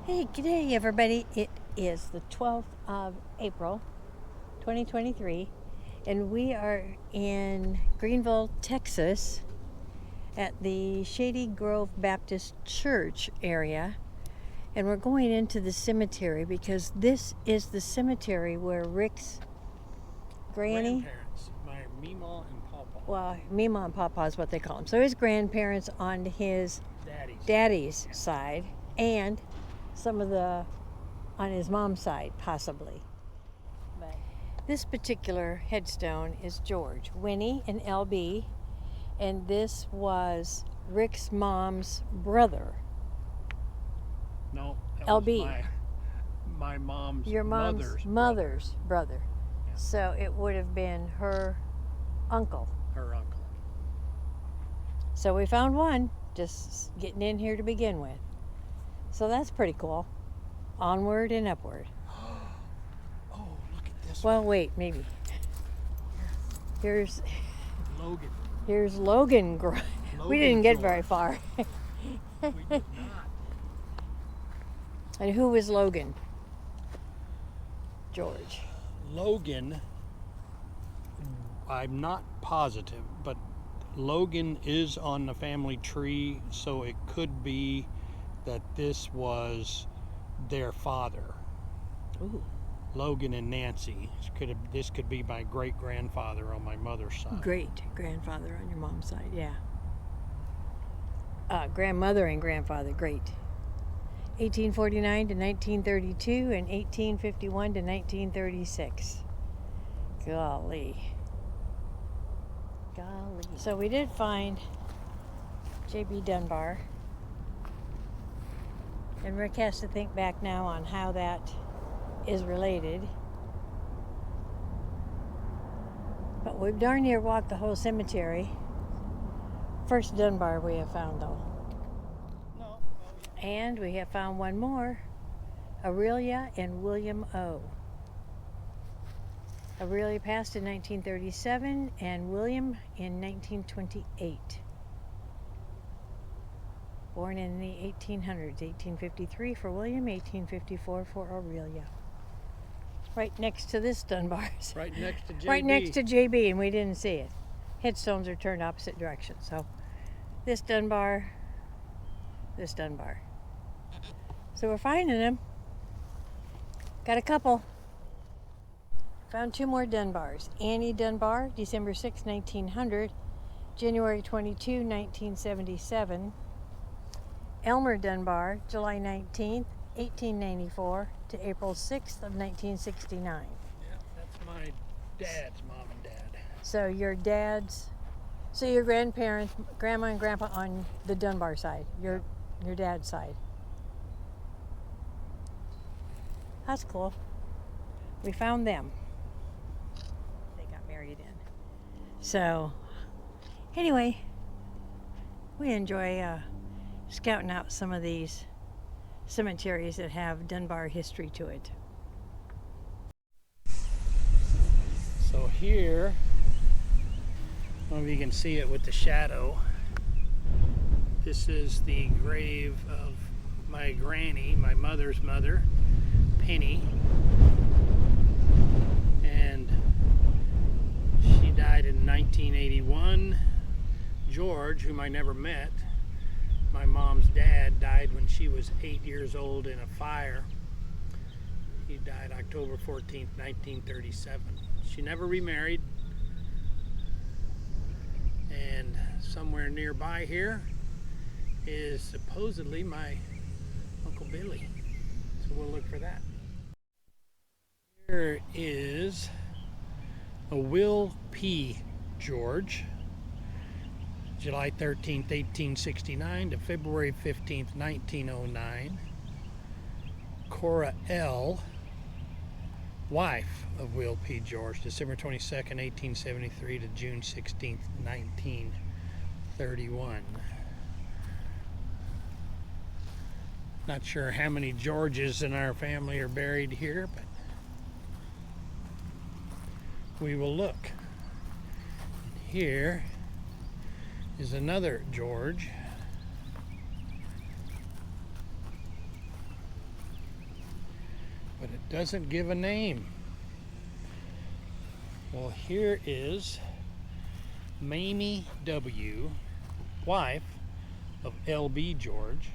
Hey, g'day everybody. It is the 12th of April, 2023, and we are in Greenville, Texas at the Shady Grove Baptist Church area. And we're going into the cemetery because this is the cemetery where Rick's grandparents, my Meemaw and Pawpaw. Well, Meemaw and Pawpaw is what they call him. So his grandparents on his daddy's side, and some of the on his mom's side, possibly. But this particular headstone is George, Winnie, and LB, and this was Rick's mom's brother. No, that LB. was my mom's Your mom's mother's brother. Yeah. So it would have been her uncle. Her uncle. So we found one, just getting in here to begin with. So that's pretty cool. Onward and upward. Oh, look at this. Well, wait, maybe. Here's Logan. Here's Logan. We didn't get very far. We did not. And who was Logan? George. Logan, I'm not positive, but Logan is on the family tree, so it could be that this was their father. Ooh. Logan and Nancy. This could be my great-grandfather on my mother's side. Great-grandfather on your mom's side, yeah. Grandmother and grandfather, great. 1849 to 1932 and 1851 to 1936. Golly. So we did find J.B. Dunbar. And Rick has to think back now on how that is related. But we've darn near walked the whole cemetery. First Dunbar we have found, though. No. And we have found one more. Aurelia and William O. Aurelia passed in 1937 and William in 1928. Born in the 1800s, 1853 for William, 1854 for Aurelia. Right next to this Dunbar's. Right next to JB. Right next to JB, and we didn't see it. Headstones are turned opposite directions. So this Dunbar, this Dunbar. So we're finding them. Got a couple. Found two more Dunbars. Annie Dunbar, December 6, 1900. January 22, 1977. Elmer Dunbar, July 19th, 1894 to April 6th of 1969. Yeah, that's my dad's mom and dad. So your grandparents, grandma and grandpa on the Dunbar side, your dad's side. That's cool. We found them. They got married in. So anyway, we enjoy scouting out some of these cemeteries that have Dunbar history to it. So here, I don't know if you can see it with the shadow. This is the grave of my granny, my mother's mother, Penny. And she died in 1981. George, whom I never met, my mom's dad, died when she was 8 years old in a fire. He died October 14th, 1937. She never remarried. And somewhere nearby here is supposedly my Uncle Billy. So we'll look for that. Here is a Will P. George. July 13th, 1869 to February 15th, 1909. Cora L., wife of Will P. George, December 22nd, 1873 to June 16th, 1931. Not sure how many Georges in our family are buried here, but we will look. Here is another George. doesn't give a name. Well, here is Mayme W., wife of L.B. George.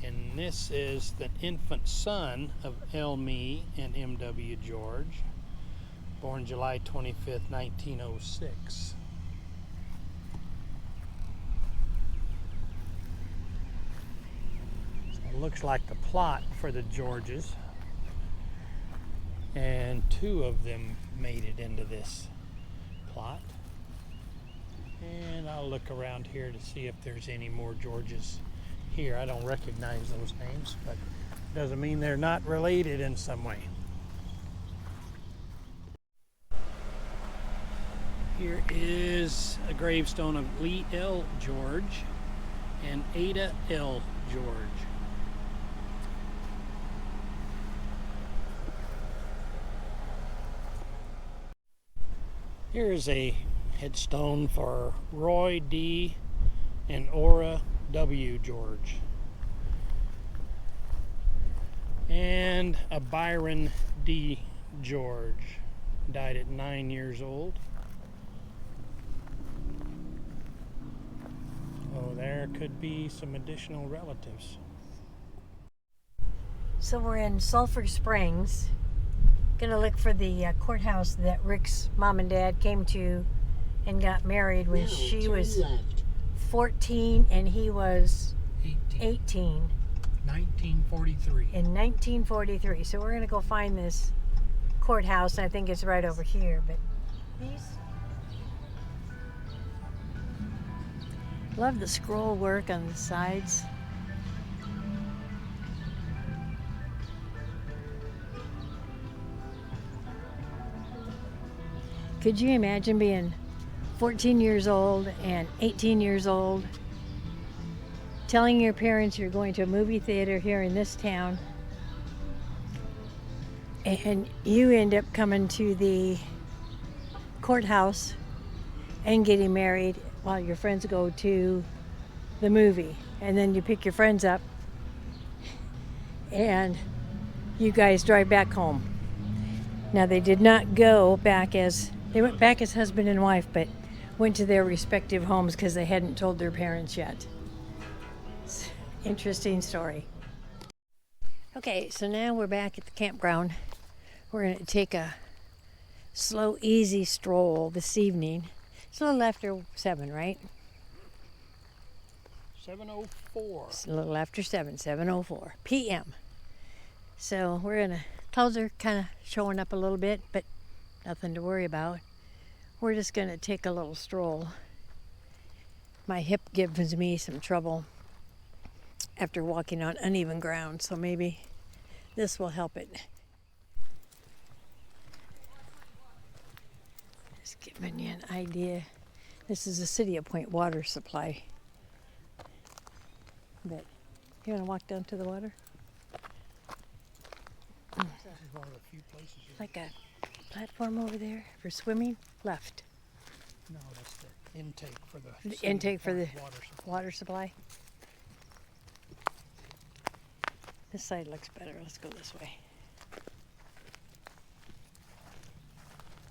And this is the infant son of L.Me and M.W. George, born July 25th, 1906. So it looks like the plot for the Georges. And two of them made it into this plot. And I'll look around here to see if there's any more Georges here. I don't recognize those names, but doesn't mean they're not related in some way. Here is a gravestone of Lee L. George and Ada L. George. Here is a headstone for Roy D. and Ora W. George. And a Byron D. George. Died at 9 years old. Oh, there could be some additional relatives. So we're in Sulphur Springs. Gonna look for the courthouse that Rick's mom and dad came to and got married when she was 14 and he was 18. 1943. In 1943. So we're going to go find this courthouse. I think it's right over here. But these. Love the scroll work on the sides. Could you imagine being 14 years old and 18 years old, telling your parents you're going to a movie theater here in this town, and you end up coming to the courthouse and getting married while your friends go to the movie, and then you pick your friends up and you guys drive back home. Now they did not go back they went back as husband and wife, but went to their respective homes because they hadn't told their parents yet. Interesting story. Okay, so now we're back at the campground. We're going to take a slow, easy stroll this evening. It's a little after 7, right? 7:04. It's a little after 7:04 p.m. So we're going to, clouds are kind of showing up a little bit, but nothing to worry about. We're just going to take a little stroll. My hip gives me some trouble after walking on uneven ground, so maybe this will help it. Just giving you an idea. This is the City of Point water supply. But you want to walk down to the water? This is one of the few places. Like a platform over there for swimming? Left. No, that's the intake for the Intake for the water supply. water supply. This side looks better. Let's go this way.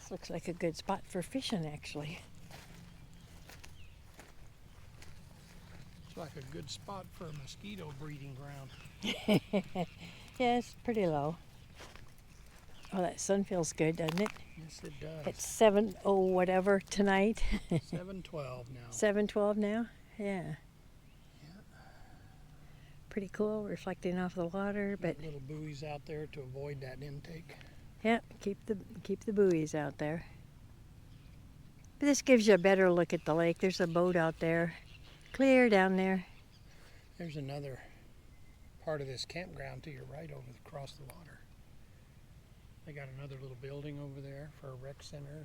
This looks like a good spot for fishing, actually. It's like a good spot for a mosquito breeding ground. Yeah, it's pretty low. Oh, that sun feels good, doesn't it? Yes, it does. It's 7:00 whatever tonight. 7:12 now. 7:12 now? Yeah. Pretty cool, reflecting off the water, but little buoys out there to avoid that intake. yeah, keep the buoys out there. But this gives you a better look at the lake. There's a boat out there, clear down there. There's another part of this campground to your right over across the water. They got another little building over there for a rec center.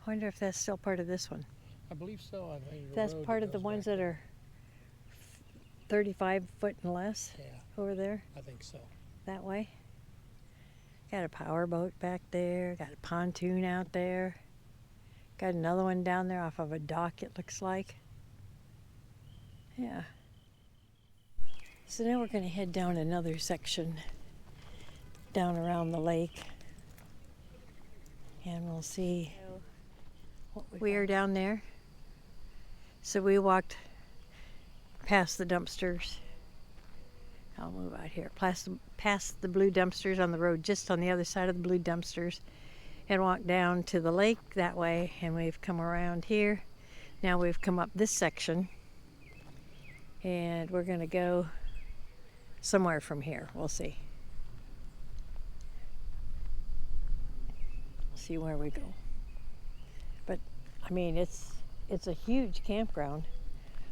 I wonder if that's still part of this one. I believe so. I think That's part of the ones that are 35 foot and less. Yeah, over there, I think so. that way. Got a power boat back there, got a pontoon out there. Got another one down there off of a dock, it looks like. Yeah. So now we're going to head down another section down around the lake, and we'll see what we are down there. So we walked past the dumpsters. I'll move out here. Past the blue dumpsters on the road, just on the other side of the blue dumpsters, and walked down to the lake that way, and we've come around here. Now we've come up this section, and we're going to go somewhere from here. We'll see. We'll see where we go. But I mean, it's a huge campground.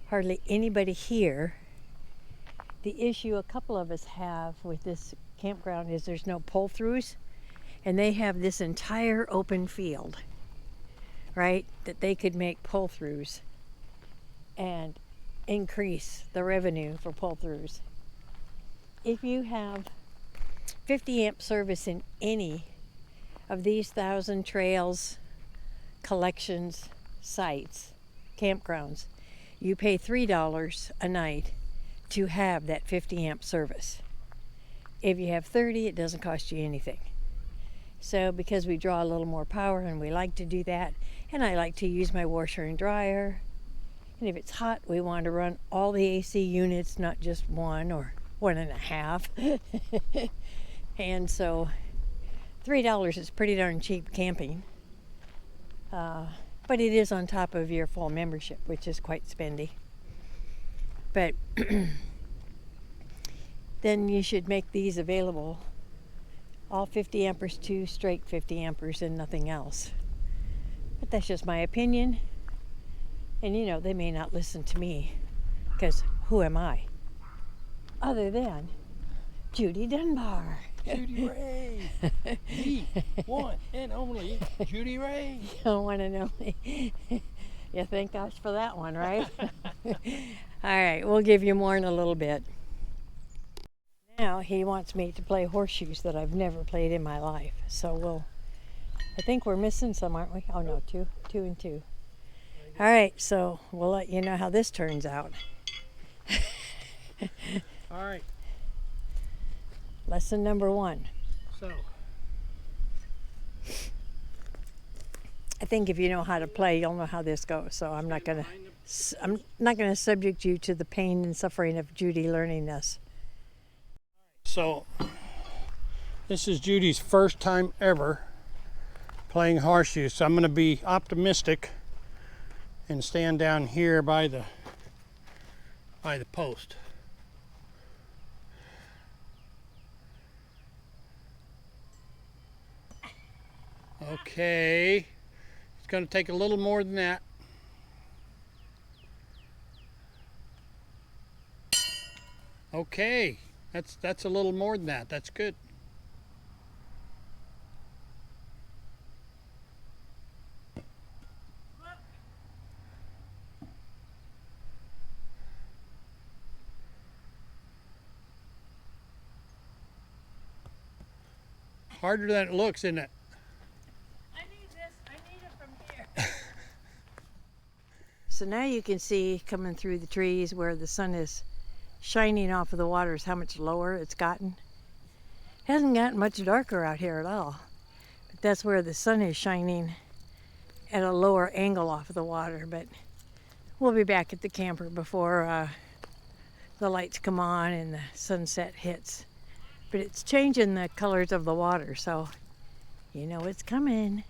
Hardly anybody here. The issue a couple of us have with this campground is there's no pull-throughs, and they have this entire open field, right, that they could make pull-throughs and increase the revenue for pull-throughs. If you have 50 amp service in any of these 1,000 trails, collections, sites, campgrounds, you pay $3 a night to have that 50 amp service. If you have 30, it doesn't cost you anything. So because we draw a little more power and we like to do that, and I like to use my washer and dryer, and if it's hot, we want to run all the AC units, not just one or 1.5. And so $3 is pretty darn cheap camping. But it is on top of your full membership, which is quite spendy. But then you should make these available, all 50 ampers to straight 50 ampers and nothing else. But that's just my opinion. And you know, they may not listen to me, because who am I? Other than Judy Dunbar. Judy Ray. The one and only Judy Ray. You don't want to know me. Yeah, thank gosh for that one, right? All right, we'll give you more in a little bit. Now he wants me to play horseshoes that I've never played in my life. So I think we're missing some, aren't we? Oh no, two and two. All right, so we'll let you know how this turns out. All right. Lesson number 1. So, I think if you know how to play, you'll know how this goes. So I'm not gonna subject you to the pain and suffering of Judy learning this. So this is Judy's first time ever playing horseshoes. So I'm going to be optimistic and stand down here by the post. Okay, it's going to take a little more than that. Okay, that's a little more than that. That's good. Harder than it looks, isn't it? So now you can see coming through the trees where the sun is shining off of the waters how much lower it's gotten. It hasn't gotten much darker out here at all. But that's where the sun is shining at a lower angle off of the water. But we'll be back at the camper before the lights come on and the sunset hits. But it's changing the colors of the water, so you know it's coming.